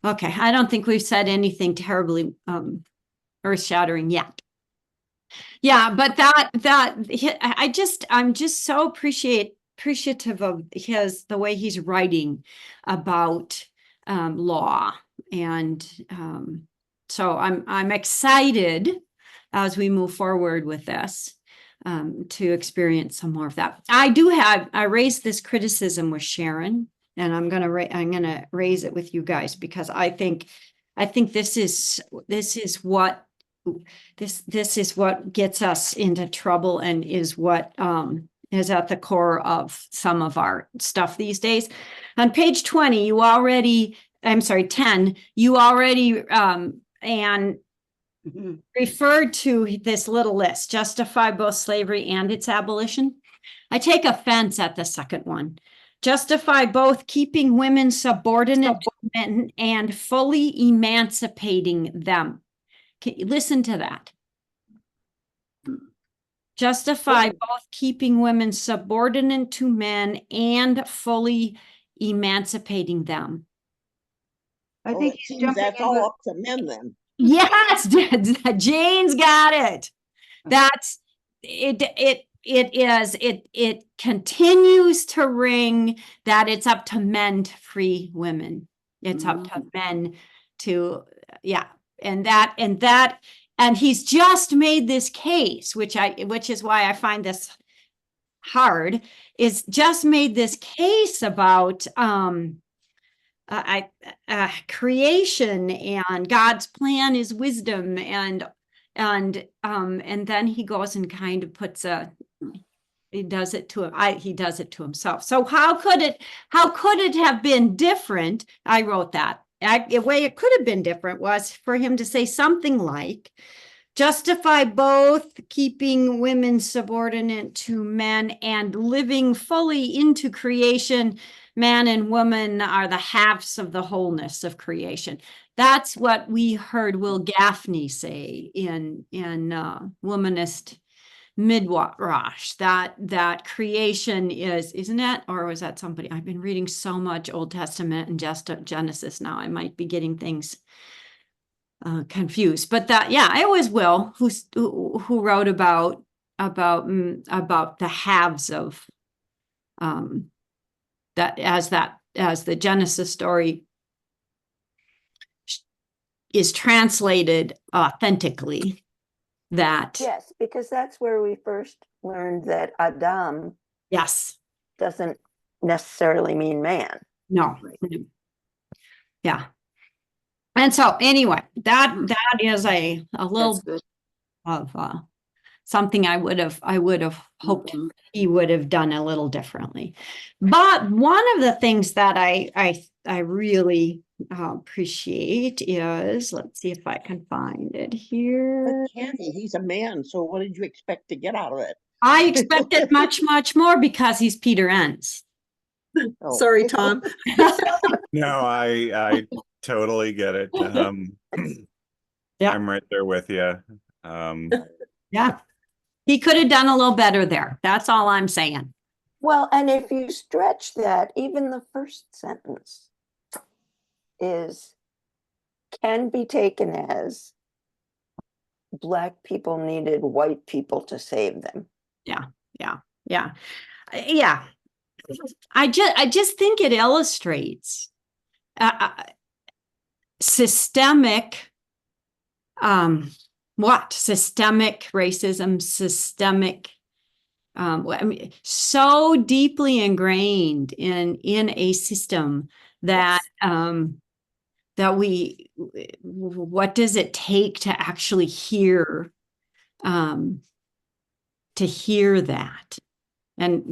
Okay, I don't think we've said anything terribly earth-shattering yet. Yeah, but I'm just so appreciative of the way he's writing about law, and so I'm excited as we move forward with this to experience some more of that. I raised this criticism with Sharon, and I'm gonna raise it with you guys because I think this is what this is what gets us into trouble and is what is at the core of some of our stuff these days. On page 20, I'm sorry, 10, you already and referred to this little list, justify both slavery and its abolition. I take offense at the second one. Justify both keeping women subordinate to men and fully emancipating them. Listen to that. Justify both keeping women subordinate to men and fully emancipating them. I think it seems that's all up to men then. Yes, Jane's got it. That's it. It continues to ring that it's up to men to free women. It's up to men to, yeah. And he's just made this case, which is why I find this hard, is just made this case about creation, and God's plan is wisdom, and then he goes and kind of puts he does it to himself. So how could it have been different? I wrote that. The way it could have been different was for him to say something like, justify both keeping women subordinate to men and living fully into creation. Man and woman are the halves of the wholeness of creation. That's what we heard Will Gaffney say in Womanist Midrash, that creation isn't it? Or was that somebody? I've been reading so much Old Testament and just Genesis now. I might be getting things confused. But it was Will who wrote about the halves of that as the Genesis story is translated authentically. Yes, because that's where we first learned that Adam doesn't necessarily mean man. No. Yeah. And so anyway, that is a little bit of something I would have hoped he would have done a little differently. But one of the things that I really appreciate is, let's see if I can find it here. But Kathy, he's a man, so what did you expect to get out of it? I expected much more because he's Peter Enns. Oh. Sorry, Tom. No, I totally get it. Yeah. I'm right there with you. Yeah. He could have done a little better there. That's all I'm saying. Well, and if you stretch that, even the first sentence can be taken as Black people needed white people to save them. Yeah. I just think it illustrates systemic systemic racism, systemic I mean, so deeply ingrained in a system that what does it take to actually hear that? And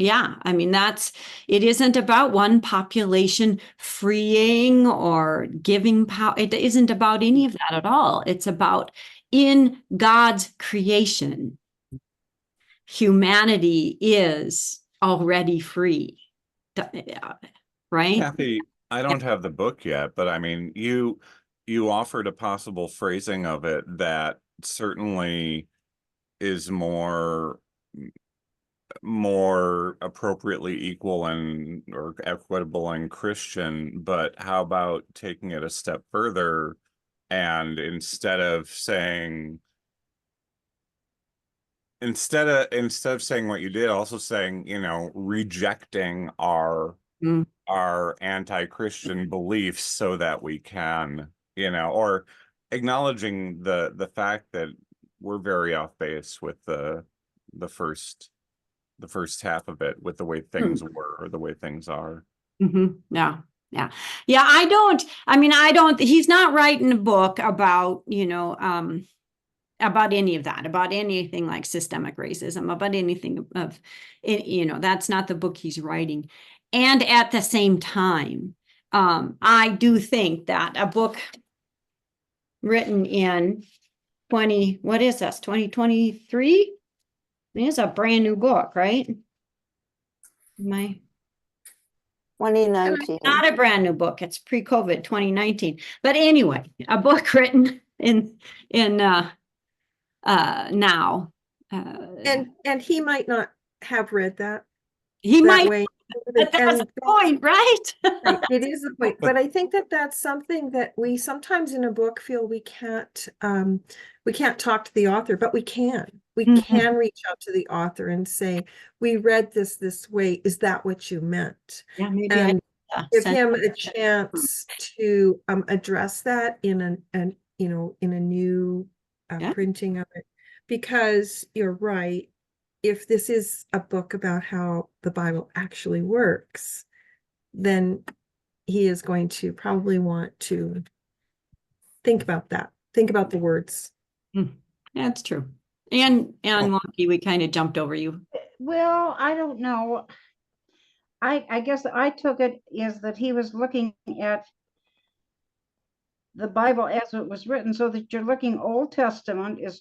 I mean, it isn't about one population freeing or giving power. It isn't about any of that at all. It's about, in God's creation, humanity is already free. Right? Kathy, I don't have the book yet, but I mean, you offered a possible phrasing of it that certainly is more more appropriately equal and or equitable and Christian, but how about taking it a step further and instead of saying what you did, also saying, rejecting our Mm. our anti-Christian beliefs so that we can, or acknowledging the fact that we're very off base with the first half of it, with the way things were or the way things are. Yeah. Yeah. Yeah. I don't, he's not writing a book about, about any of that, about anything like systemic racism, about anything of it, that's not the book he's writing. And at the same time, I do think that a book written in 2023? It's a brand new book, right? 2019. Not a brand new book. It's pre-COVID 2019. But anyway, a book written in now. And he might not have read that He that might, way. but that's the point, right? Right, it is the point, but I think that that's something that we sometimes in a book feel we can't talk to the author, but we can. We can reach out to the author and say, we read this way. Is that what you meant? Yeah, maybe And give send him a chance to address that in in a new Yeah. printing of it, because you're right. If this is a book about how the Bible actually works, then he is going to probably want to think about that. Think about the words. That's true. And Wonky, we kind of jumped over you. Well, I don't know. I guess I took it is that he was looking at the Bible as it was written, so that you're looking Old Testament is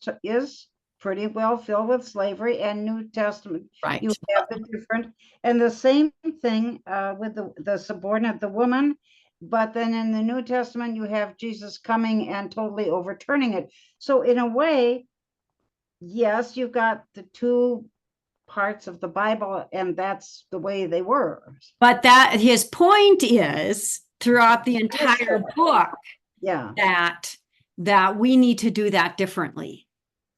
pretty well filled with slavery, and New Testament Right. you have the different, and the same thing with the subordinate, the woman, but then in the New Testament you have Jesus coming and totally overturning it. So in a way, yes, you've got the two parts of the Bible, and that's the way they were. But that his point is throughout the entire book Yeah. that we need to do that differently.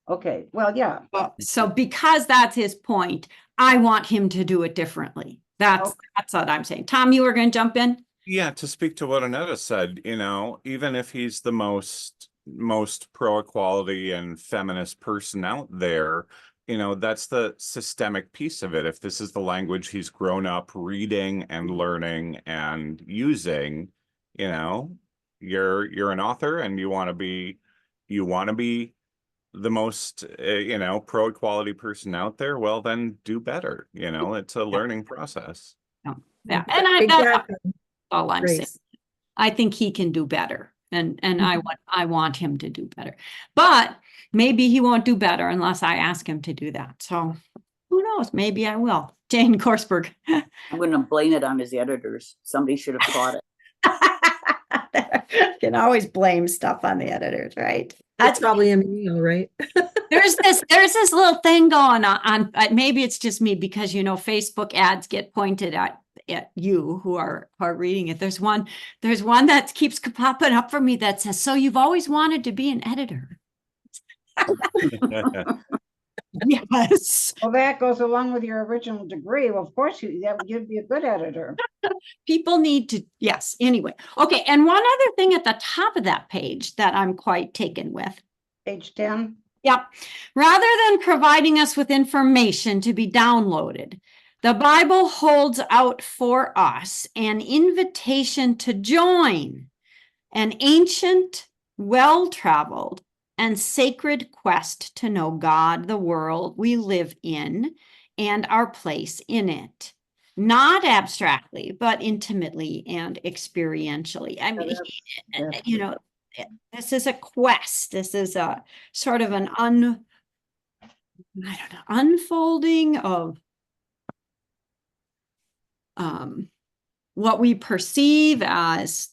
Okay. Well, yeah. So because that's his point, I want him to do it differently. That's what I'm saying. Tom, you were going to jump in? Yeah, to speak to what Annetta said, even if he's the most pro-equality and feminist person out there, that's the systemic piece of it. If this is the language he's grown up reading and learning and using, you're an author and you want to be the most pro-equality person out there, well then do better. It's a learning process. Yeah, and Exactly. that's all I'm saying. Grace. I think he can do better, and I want him to do better. But maybe he won't do better unless I ask him to do that. So who knows? Maybe I will. Jane Korsberg. I'm going to blame it on his editors. Somebody should have caught it. Can always blame stuff on the editors, right? That's probably a meal, right? There's this little thing going on maybe it's just me, because Facebook ads get pointed at you who are reading it. There's one that keeps popping up for me that says, "So you've always wanted to be an editor?" Yes. Well, that goes along with your original degree. Well, of course you'd be a good editor. People need to, yes. Anyway. Okay. And one other thing at the top of that page that I'm quite taken with. Page 10. Yep. Rather than providing us with information to be downloaded, the Bible holds out for us an invitation to join an ancient, well-traveled, and sacred quest to know God, the world we live in, and our place in it. Not abstractly, but intimately and experientially. I mean, this is a quest. This is a sort of an unfolding of what we perceive as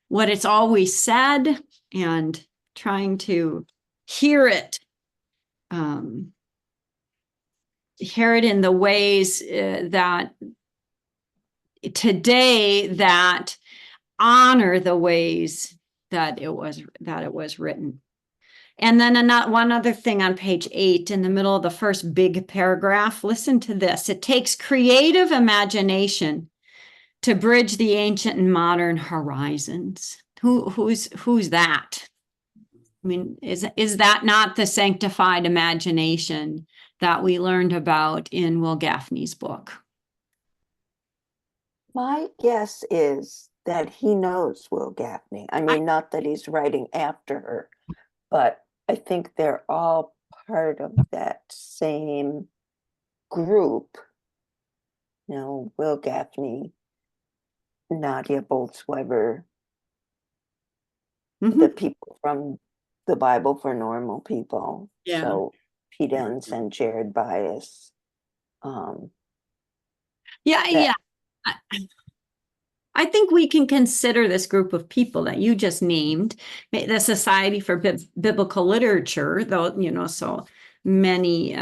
what it's always said, and trying to hear it hear it in the ways that today that honor the ways that it was written. And then one other thing on page 8, in the middle of the first big paragraph, listen to this. It takes creative imagination to bridge the ancient and modern horizons. Who's that? I mean, is that not the sanctified imagination that we learned about in Will Gaffney's book? My guess is that he knows Will Gaffney. I mean, not that he's writing after her, but I think they're all part of that same group. You know, Will Gaffney, Nadia Bolz-Weber, the people from the Bible for Normal People. Yeah. So Pete Enns and Jared Bias. Yeah. I think we can consider this group of people that you just named, the Society for Biblical Literature, though, you know, so many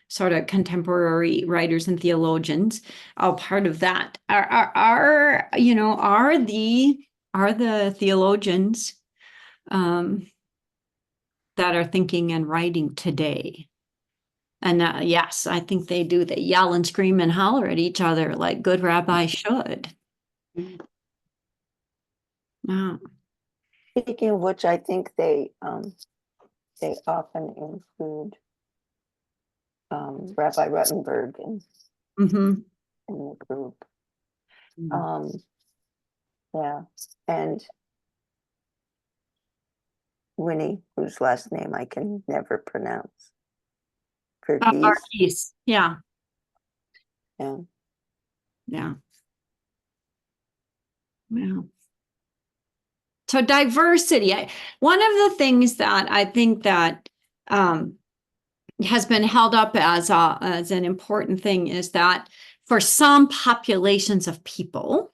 sort of contemporary writers and theologians, all part of that, are the theologians that are thinking and writing today. And yes, I think they do. They yell and scream and holler at each other like good rabbis should. Yeah. Speaking of which, I think they often include Rabbi Ruttenberg in the group. Yeah, and Winnie, whose last name I can never pronounce. Verghese. Yeah. Yeah. Yeah. Yeah. So diversity, one of the things that I think that has been held up as an important thing is that for some populations of people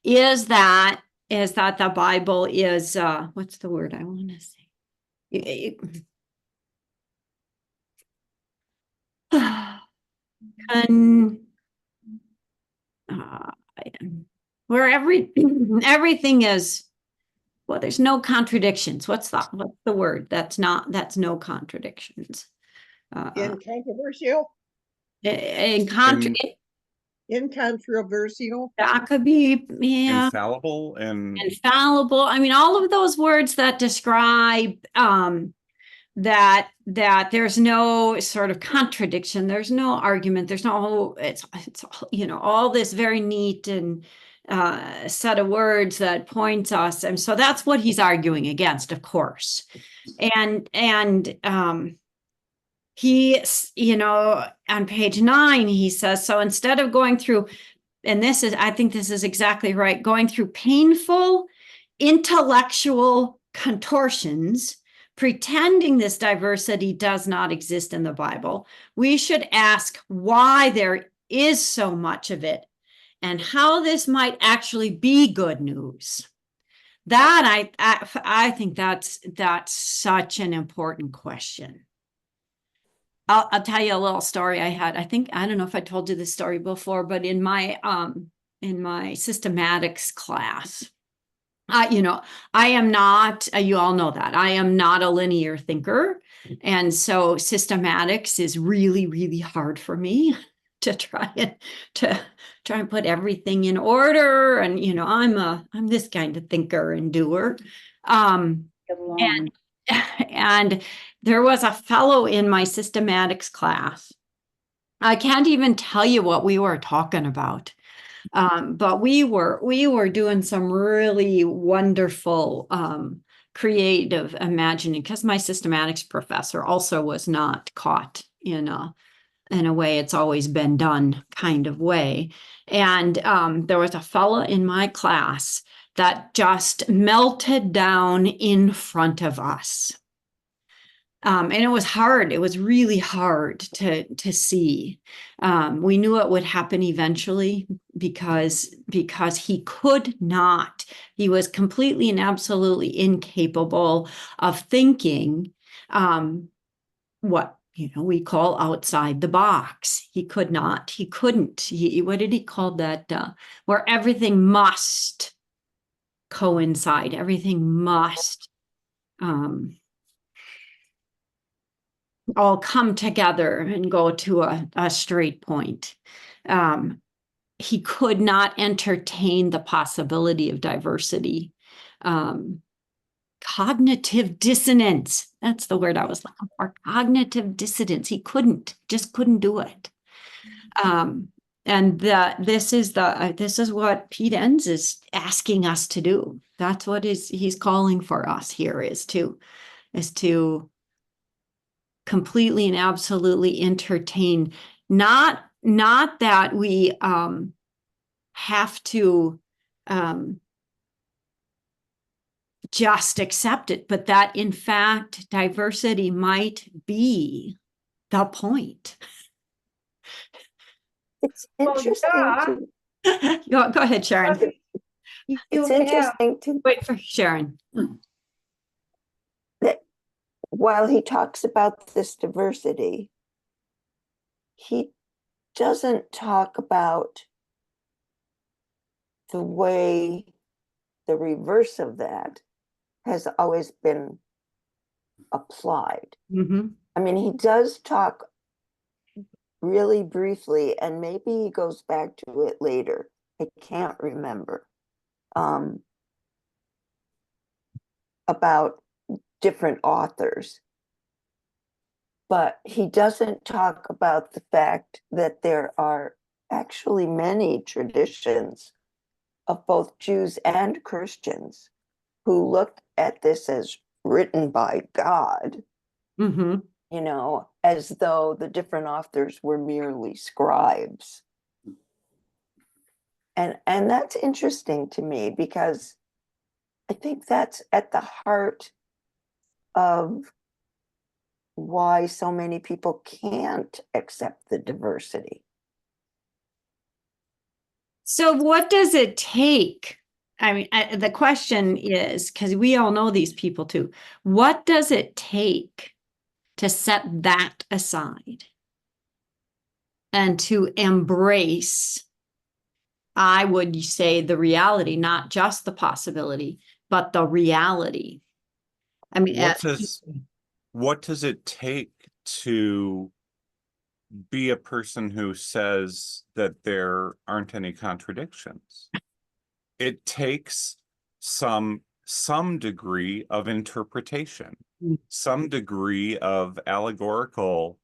is that the Bible is what's the word I want to say? Where everything is, well, there's no contradictions. What's the word? That's no contradictions. Incontroversial? Incontroversial? That could be, yeah. Infallible and infallible. I mean, all of those words that describe that there's no sort of contradiction, there's no argument, there's no, it's you know, all this very neat and set of words that points us, and so that's what he's arguing against, of course. And he, you know, on page 9 he says, so instead of going through, and I think this is exactly right, going through painful intellectual contortions, pretending this diversity does not exist in the Bible, we should ask why there is so much of it and how this might actually be good news. That I think that's such an important question. I'll tell you a little story I had. I don't know if I told you this story before, but in my systematics class, you know, I am not, you all know that I am not a linear thinker. And so systematics is really, really hard for me to try and put everything in order. And, you know, I'm this kind of thinker and doer. And there was a fellow in my systematics class. I can't even tell you what we were talking about. But we were doing some really wonderful creative imagining, because my systematics professor also was not caught in a way it's always been done kind of way. And there was a fellow in my class that just melted down in front of us. And it was hard. It was really hard to see. We knew it would happen eventually because he could not. He was completely and absolutely incapable of thinking what we call outside the box. He couldn't, what did he call that? Where everything must coincide, everything must all come together and go to a straight point. He could not entertain the possibility of diversity. Cognitive dissonance. That's the word I was looking for. Cognitive dissonance. He just couldn't do it. And this is what Pete Enns is asking us to do. That's what he's calling for us here, is to completely and absolutely entertain, not that we have to just accept it, but that in fact diversity might be the point. It's Well, interesting yeah. to, Go ahead, Sharon. You it's have, interesting to, Wait for Sharon. that while he talks about this diversity, he doesn't talk about the way the reverse of that has always been applied. Mhm. I mean, he does talk really briefly, and maybe he goes back to it later. I can't remember. About different authors. But he doesn't talk about the fact that there are actually many traditions of both Jews and Christians who look at this as written by God, Mhm. as though the different authors were merely scribes. And that's interesting to me, because I think that's at the heart of why so many people can't accept the diversity. So what does it take? I mean, the question is, because we all know these people too, what does it take to set that aside and to embrace, I would say, the reality, not just the possibility, but the reality? I mean, What does it take to be a person who says that there aren't any contradictions? It takes some degree of interpretation, some degree of allegorical,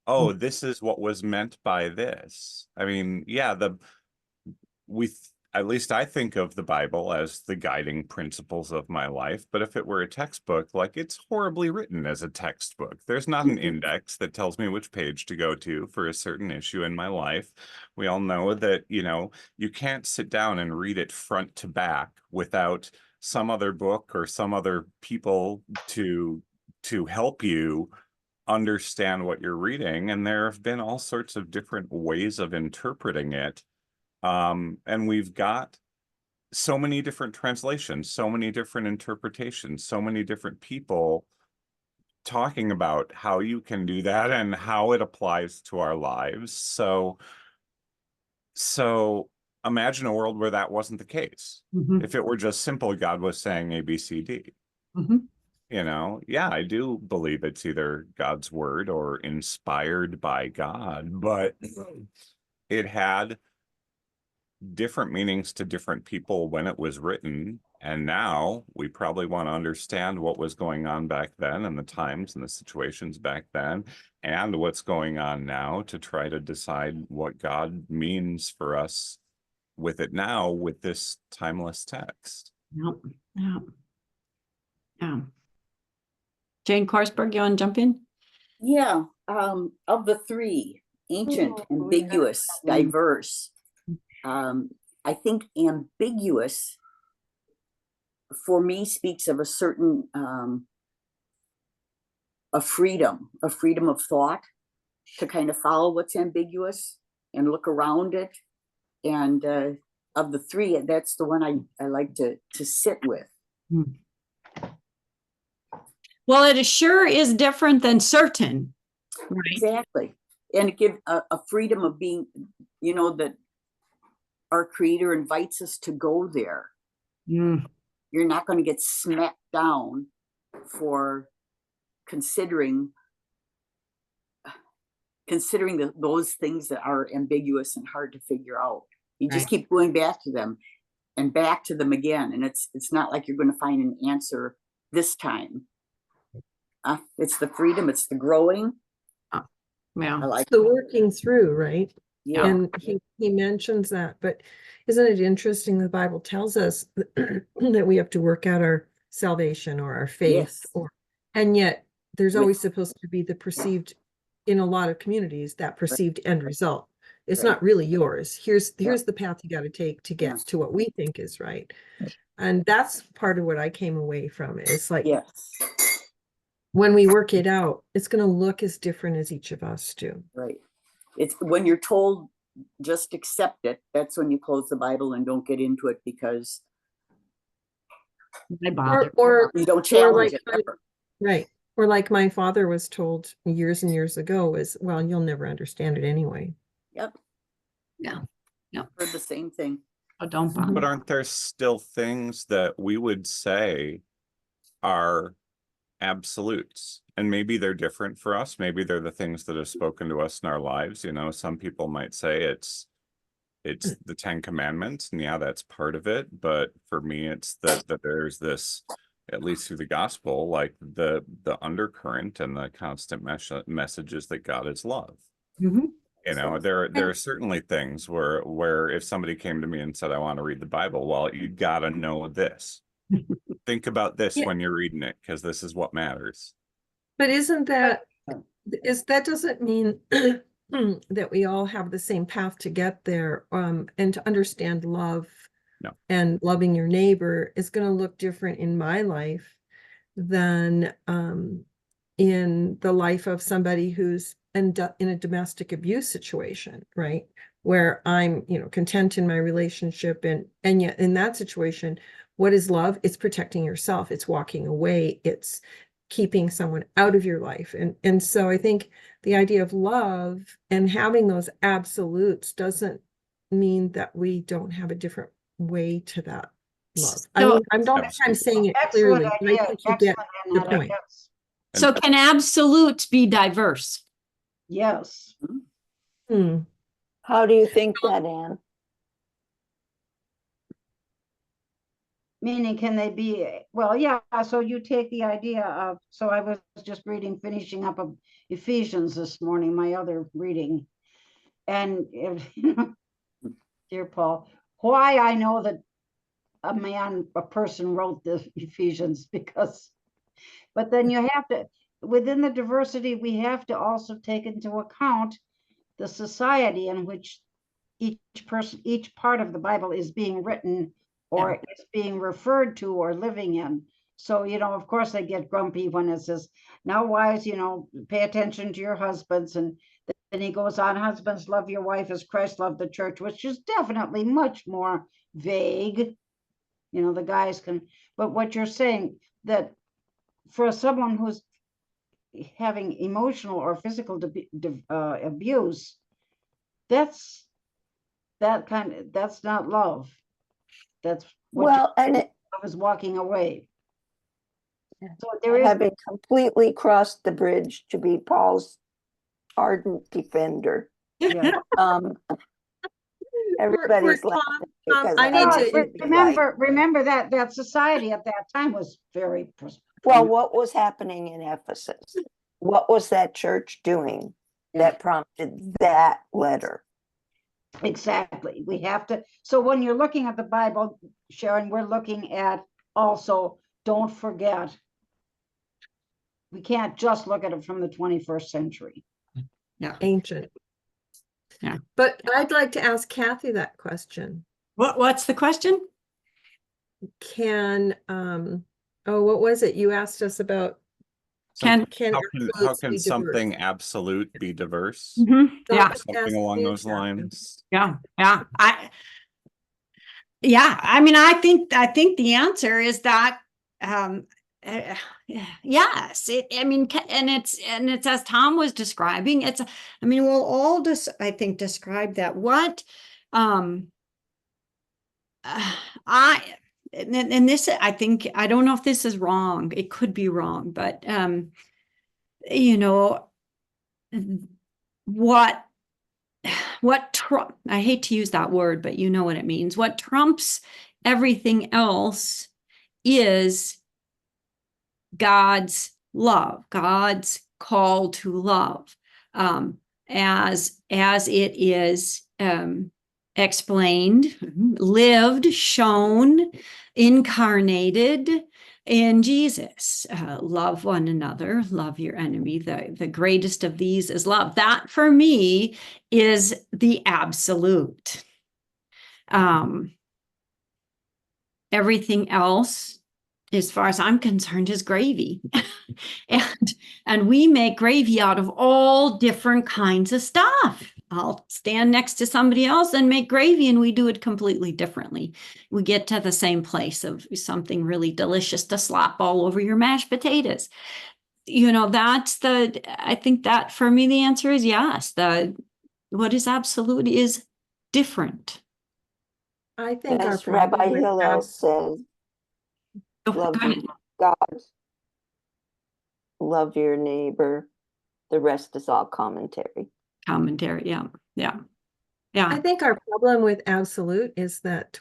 oh, this is what was meant by this. I mean, yeah, at least I think of the Bible as the guiding principles of my life. But if it were a textbook, like, it's horribly written as a textbook. There's not an index that tells me which page to go to for a certain issue in my life. We all know that, you can't sit down and read it front to back without some other book or some other people to help you understand what you're reading. And there have been all sorts of different ways of interpreting it. And we've got so many different translations, so many different interpretations, so many different people talking about how you can do that and how it applies to our lives. So imagine a world where that wasn't the case. Mhm. If it were just simple, God was saying A, B, C, D. Mhm. Yeah, I do believe it's either God's word or inspired by God, but it had different meanings to different people when it was written. And now we probably want to understand what was going on back then and the times and the situations back then and what's going on now to try to decide what God means for us with it now, with this timeless text. Yep. Yeah. Yeah. Jane Korsberg, you want to jump in? Yeah, of the three, ancient, Oh, ambiguous, yeah. diverse, I think ambiguous for me speaks of a certain a freedom of thought to kind of follow what's ambiguous and look around it. And of the three, that's the one I like to sit with. Well, it sure is different than certain. Right. Exactly. And give a freedom of being, that our Creator invites us to go there. Mm, You're not going to get smacked down for considering those things that are ambiguous and hard to figure out. You just Right. keep going back to them and back to them again, and it's not like you're going to find an answer this time. It's the freedom, it's the growing. yeah. I like The working through, right? yeah. And he mentions that, but isn't it interesting? The Bible tells us that we have to work out our salvation or our faith, Yes. and yet there's With- always supposed to be the perceived, in a lot of communities, that perceived end result. It's Right. not really yours. Here's Yeah. the path you got to take to get Yeah. to what we think is right. And that's part of what I came away from. It's like, Yes. when we work it out, it's going to look as different as each of us do. Right. It's when you're told just accept it, that's when you close the Bible and don't get into it, because I bother. Or you don't challenge it like, ever. right. Or like my father was told years and years ago is, well, you'll never understand it anyway. Yep. Yeah. Heard the same thing. Oh, don't bother. But aren't there still things that we would say are absolutes? And maybe they're different for us. Maybe they're the things that have spoken to us in our lives. Some people might say it's the 10 Commandments, and yeah, that's part of it. But for me, it's that there's this, at least through the gospel, like the undercurrent and the constant messages that God is love. Mhm. There are certainly things where if somebody came to me and said, I want to read the Bible, well, you gotta know this. Think about this Yeah. when you're reading it, because this is what matters. But isn't that, that doesn't mean that we all have the same path to get there, and to understand love. No. And loving your neighbor is going to look different in my life than in the life of somebody who's in a domestic abuse situation, right? Where I'm, content in my relationship, and yet in that situation, what is love? It's protecting yourself. It's walking away. It's keeping someone out of your life. And so I think the idea of love and having those absolutes doesn't mean that we don't have a different way to that love. I So- mean, I don't think I'm saying it clearly, Excellent but I idea, think you get excellent, the Annette, I point. guess. So can absolutes be diverse? Yes. Hmm. How do you think that, Anne? Meaning, can they be, well, yeah, so you take the idea of, so I was just finishing up of Ephesians this morning, my other reading. And, dear Paul, why I know that a person wrote the Ephesians, because, but then you have to, within the diversity, we have to also take into account the society in which each part of the Bible is being written or is being referred to or living in. So, of course they get grumpy when it says, now wives, pay attention to your husbands. And then he goes on, husbands, love your wife as Christ loved the church, which is definitely much more vague. The guys can, but what you're saying, that for someone who's having emotional or physical abuse, that's not love. That's what Well, and love is walking away. So there is, having completely crossed the bridge to be Paul's ardent defender. yeah. Everybody's Tom, laughing because I need have to- be like- remember that society at that time was very Well, what was happening in Ephesus? What was that church doing that prompted that letter? exactly. We have to, so when you're looking at the Bible, Sharon, we're looking at also, don't forget, we can't just look at it from the 21st century. Ancient. Yeah. But I'd like to ask Kathy that question. What's the question? Can, what was it? You asked us about, Can, can How absolutes can be something diverse? absolute be diverse? Mhm. Yeah, Don't Something ask along me those that. lines. yeah. I mean, I think the answer is that yes, I mean, and it's as Tom was describing, I mean, we'll all just, I think, describe that. What, I, and this, I think, I don't know if this is wrong. It could be wrong, but, you know, what I hate to use that word, but you know what it means. What trumps everything else is God's love, God's call to love, as it is explained, lived, shown, incarnated in Jesus. Love one another, love your enemy. The greatest of these is love. That for me is the absolute. Everything else, as far as I'm concerned, is gravy. and we make gravy out of all different kinds of stuff. I'll stand next to somebody else and make gravy, and we do it completely differently. We get to the same place of something really delicious to slop all over your mashed potatoes. You know, I think that for me, the answer is yes. What is absolute is different. I think our As Rabbi problem with Hillel says, Oh, love go ahead. God, love your neighbor. The rest is all commentary. Commentary, yeah. I think our problem with absolute is that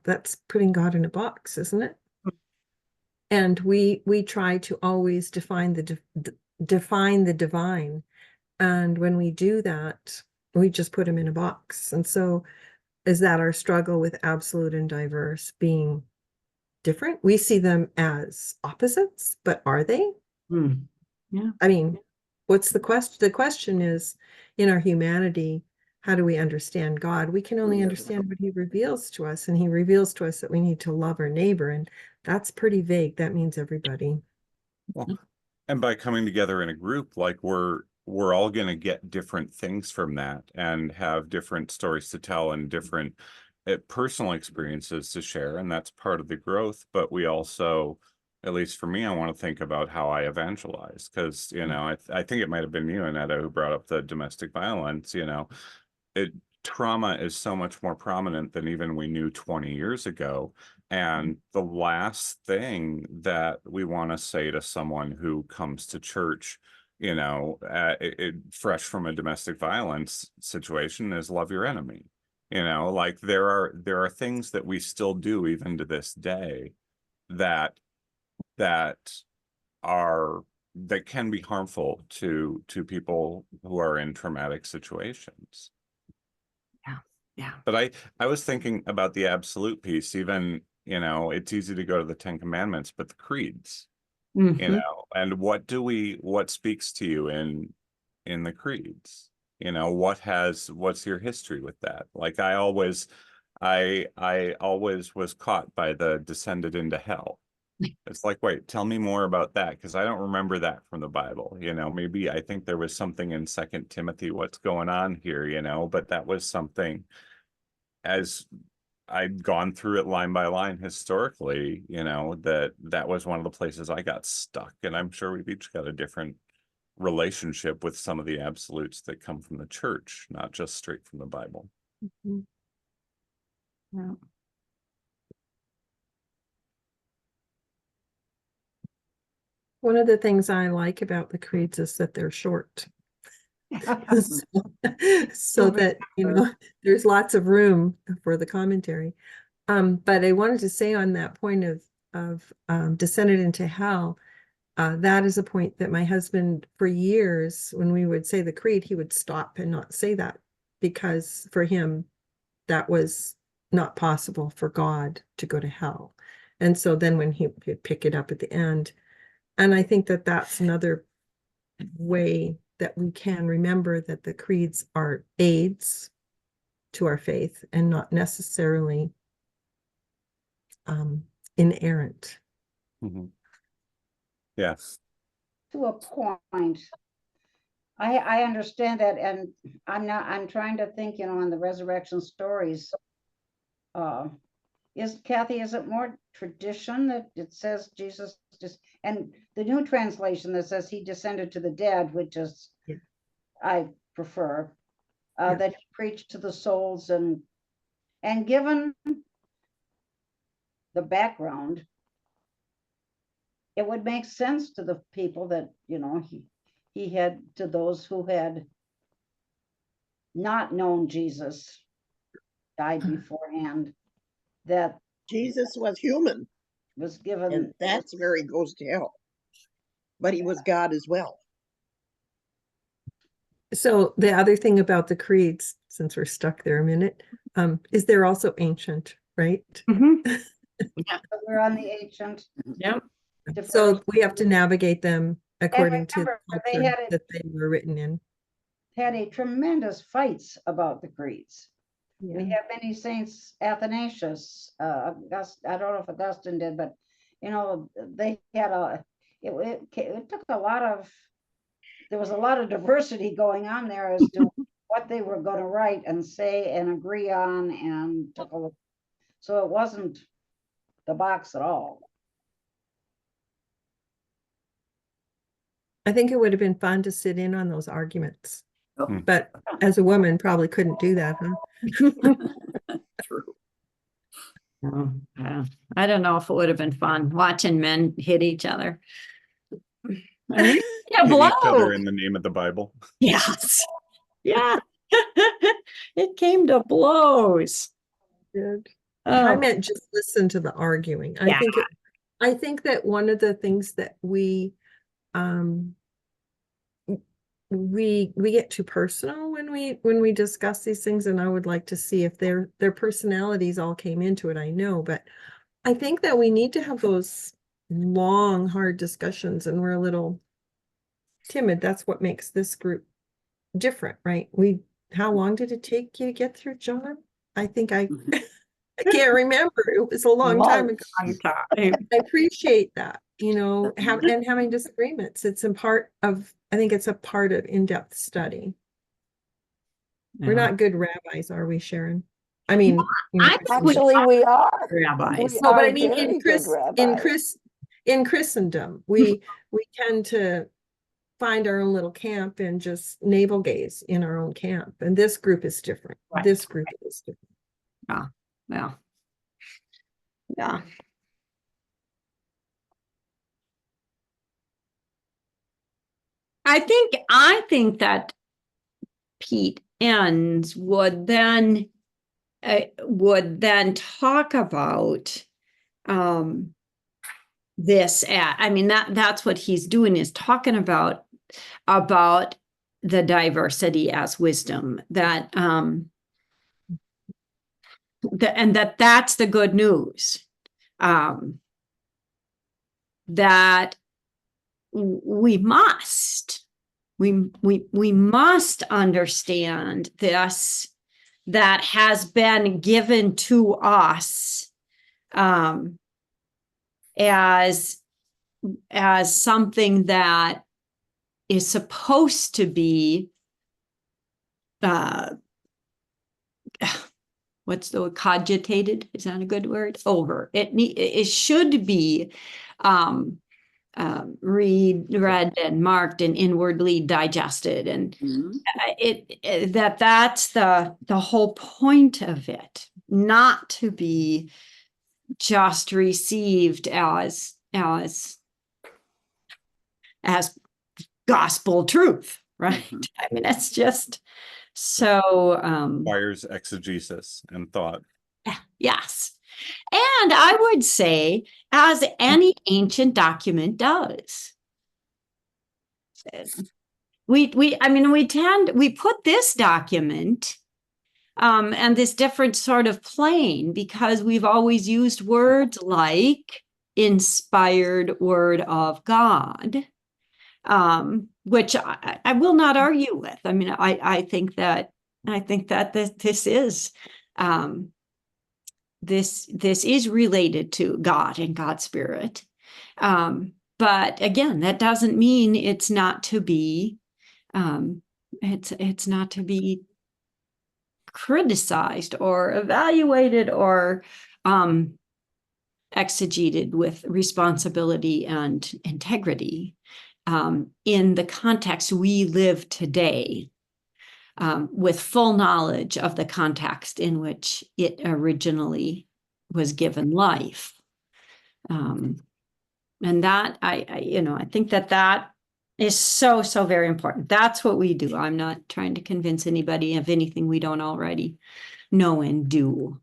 that's putting God in a box, isn't it? And we try to always define the divine. And when we do that, we just put him in a box. And so is that our struggle with absolute and diverse being different? We see them as opposites, but are they? Yeah. I mean, what's the question? The question is, in our humanity, how do we understand God? We can only understand what he reveals to us, and he reveals to us that we need to love our neighbor, and that's pretty vague. That means everybody. Well, and by coming together in a group, like we're all going to get different things from that and have different stories to tell and different personal experiences to share, and that's part of the growth. But we also, at least for me, I want to think about how I evangelize, because I think it might have been you, Annetta, who brought up the domestic violence. Trauma is so much more prominent than even we knew 20 years ago. And the last thing that we want to say to someone who comes to church, fresh from a domestic violence situation, is love your enemy. Like there are things that we still do even to this day that can be harmful to people who are in traumatic situations. Yeah. But I was thinking about the absolute piece. Even, it's easy to go to the Ten Commandments, but the creeds, Mhm. and what speaks to you in the creeds? What's your history with that? Like I always was caught by the descended into hell. It's like, wait, tell me more about that, because I don't remember that from the Bible. Maybe I think there was something in Second Timothy, what's going on here, but that was something, as I'd gone through it line by line historically, that was one of the places I got stuck. And I'm sure we've each got a different relationship with some of the absolutes that come from the church, not just straight from the Bible. Mhm. Yeah. One of the things I like about the creeds is that they're short. so that there's lots of room for the commentary. But I wanted to say on that point of descended into hell, that is a point that my husband, for years, when we would say the creed, he would stop and not say that, because for him that was not possible for God to go to hell. And so then when he'd pick it up at the end, and I think that that's another way that we can remember that the creeds are aids to our faith and not necessarily inerrant. Mm-hmm. Yes. To a point. I understand that, and I'm trying to think, on the resurrection stories. Kathy, is it more tradition that it says Jesus just, and the new translation that says he descended to the dead, which is, Yeah. I prefer, Yeah. that he preached to the souls, and given the background, it would make sense to the people that, he had, to those who had not known Jesus, died beforehand, that Jesus was human, was and given. that's where he goes to hell. But he was God as well. So the other thing about the creeds, since we're stuck there a minute, is they're also ancient, right? Mhm. We're on the ancient. Yep. So we have to navigate them according to the remember, they culture had it- that they were written in. had a tremendous fights about the creeds. We Yeah. have many saints, Athanasius, I don't know if Augustine did, but they had it took a lot of, there was a lot of diversity going on there as to what they were going to write and say and agree on, and took a look. So it wasn't the box at all. I think it would have been fun to sit in on those arguments, Oh, but as a woman, probably couldn't do that, huh? true. Oh, yeah. I don't know if it would have been fun watching men hit each other. I mean, yeah, Hit each other blow. in the name of the Bible. Yes. Yeah. It came to blows. Good. I Oh, meant just listen to the arguing. Yeah. I think that one of the things that we get too personal when we discuss these things, and I would like to see if their personalities all came into it. I know, but I think that we need to have those long, hard discussions, and we're a little timid. That's what makes this group different, right? How long did it take you to get through, John? I think I can't remember. It was a long time ago. long time. I appreciate that, and having disagreements. I think it's a part of in-depth study. We're Yeah. not good rabbis, are we, Sharon? I mean, I think we Actually, we are. rabbis. We no, but are I mean, very good rabbis. in Christendom, we tend to find our own little camp and just navel gaze in our own camp. And this group is different. Right. This group is different. Yeah. Yeah. I think that Pete Enns would then talk about this I mean that's what he's doing, is talking about the diversity as wisdom, that and that's the good news, that we must understand this, that has been given to us as something that is supposed to be what's the word? Cogitated? Is that a good word? Over. It should be read and marked and inwardly digested, and that's the whole point of it, not to be just received as gospel truth, right? I mean, it's just so Requires exegesis and thought. yes. And I would say, as any ancient document does, we put this document and this different sort of plane because we've always used words like inspired word of God, which I will not argue with. I mean, I think that this is this is related to God and God's Spirit. But again, that doesn't mean it's not to be it's not to be criticized or evaluated or exegeted with responsibility and integrity in the context we live today, with full knowledge of the context in which it originally was given life. And that I think that is so very important. That's what we do. I'm not trying to convince anybody of anything we don't already know and do.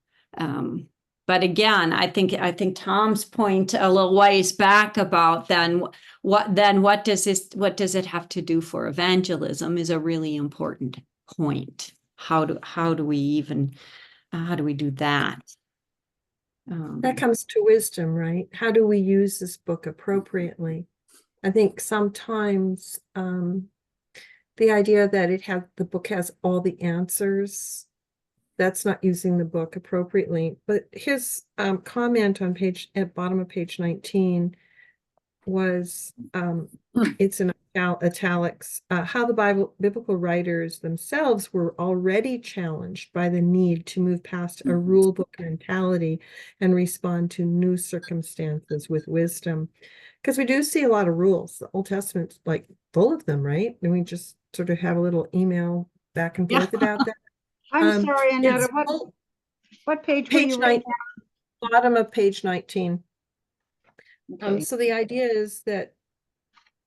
But again, I think Tom's point a little ways back about what does it have to do for evangelism is a really important point. How do we do that? That comes to wisdom, right? How do we use this book appropriately? I think sometimes the idea that the book has all the answers, that's not using the book appropriately. But his comment on bottom of page 19 was, it's in italics, how the biblical writers themselves were already challenged by the need to move past a rule book mentality and respond to new circumstances with wisdom. Because we do see a lot of rules. The Old Testament's like full of them, right? And we just sort of have a little email back and forth about that. I'm sorry, Annetta, it's what page were page you 9, reading? bottom of page 19. Okay. So the idea is that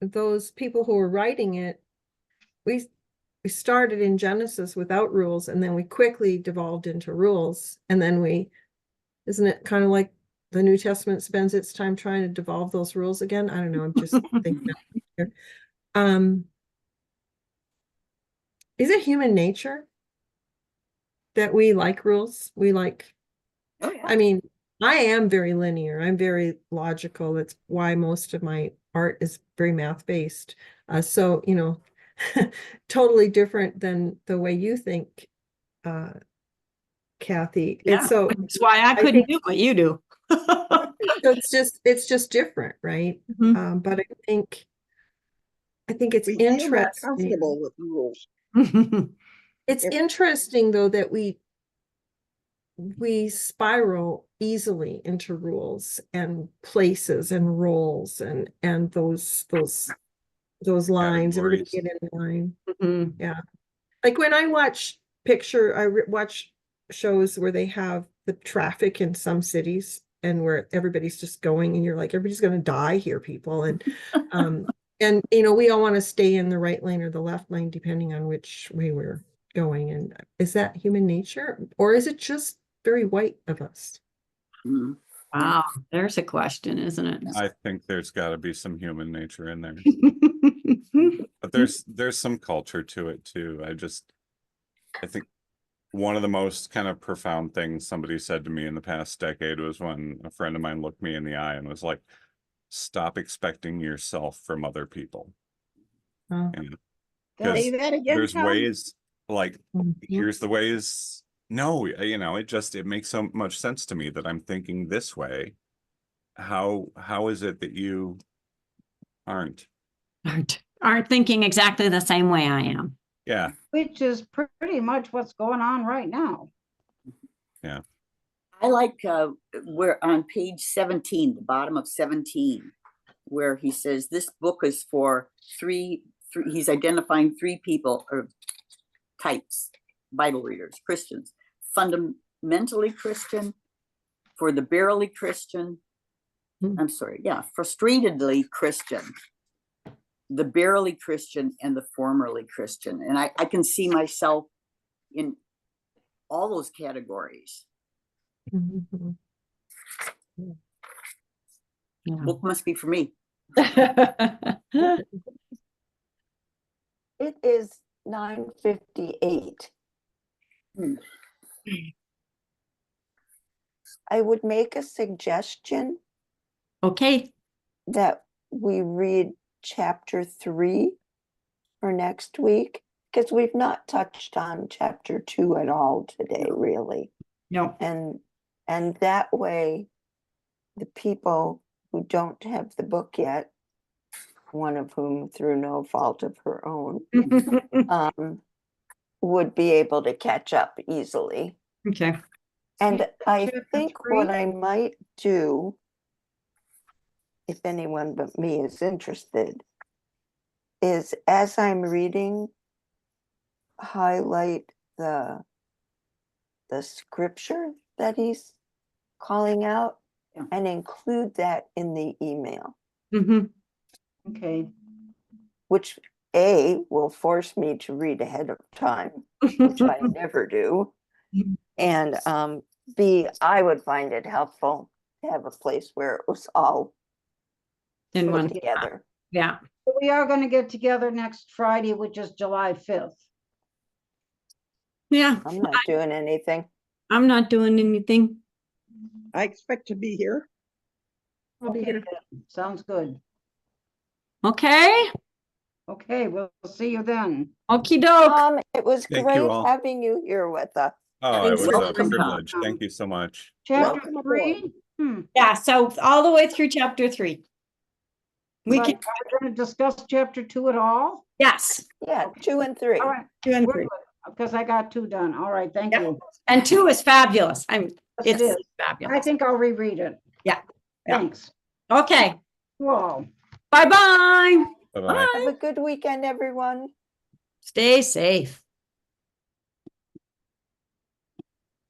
those people who were writing it, we started in Genesis without rules, and then we quickly devolved into rules, and then isn't it kind of like the New Testament spends its time trying to devolve those rules again? I don't know, I'm just thinking out here. Is it human nature that we like rules? We like, Oh, yeah. I mean, I am very linear. I'm very logical. That's why most of my art is very math-based. So, totally different than the way you think, Kathy. Yeah, And so that's why I couldn't do what you do. so it's just different, right? Mhm. But I think it's We feel more interesting. comfortable with rules. It's If- interesting though that we spiral easily into rules and places and roles and those lines. Everybody Categories. get in line. Mhm. Yeah. Like when I watch watch shows where they have the traffic in some cities and where everybody's just going and you're like, everybody's going to die here, people. And, we all want to stay in the right lane or the left lane, depending on which way we're going. And is that human nature or is it just very white of us? Mhm. Wow, there's a question, isn't it? I think there's got to be some human nature in there, but there's some culture to it too. I think one of the most kind of profound things somebody said to me in the past decade was when a friend of mine looked me in the eye and was like, "Stop expecting yourself from other people." Oh. And Say because that again, there's Tom? ways like, Mhm. here's the ways. No, it makes so much sense to me that I'm thinking this way. How is it that you aren't? Aren't thinking exactly the same way I am. Yeah. Which is pretty much what's going on right now. Yeah. I like where on page 17, the bottom of 17, where he says this book is for three he's identifying three people or types, Bible readers, Christians, fundamentally Christian, for the barely Christian, frustratedly Christian, the barely Christian, and the formerly Christian. And I can see myself in all those categories. Mhm. Yeah. Book must be for me. It is 9:58. Hmm. I would make a suggestion Okay, that we read chapter 3 for next week, because we've not touched on chapter 2 at all today, really. no. And that way, the people who don't have the book yet, one of whom through no fault of her own, would be able to catch up easily. Okay, And I chapter think what 3? I might do, if anyone but me is interested, is as I'm reading, highlight the scripture that he's calling out Yeah. and include that in the email, Mhm. Okay, which A, will force me to read ahead of time, which I never do. And B, I would find it helpful to have a place where it was all In put one, together. yeah. so we are gonna get together next Friday, which is July 5th. Yeah, I'm not doing anything. I'm not doing anything. I expect to be here. I'll be Okay, here. then. Sounds good. Okay, Okay, we'll see you then. okey doke. It was Thank great you all. having you here with us. Oh, it Thanks was for a coming, Tom. privilege. Thank you so much. Chapter Welcome aboard. 3? Yeah, so all the way through chapter 3. We But can, are we gonna discuss chapter 2 at all? yes, Yeah, Okay. 2 and 3. All right, 2 and we're 3. good, because I got 2 done. All right, thank Yep. you. And 2 is fabulous. Yes, it It's is. I fabulous. think I'll reread it. Yeah, yeah. Thanks. Okay, You all. bye-bye. Bye-bye. Have a good weekend, everyone. Stay safe.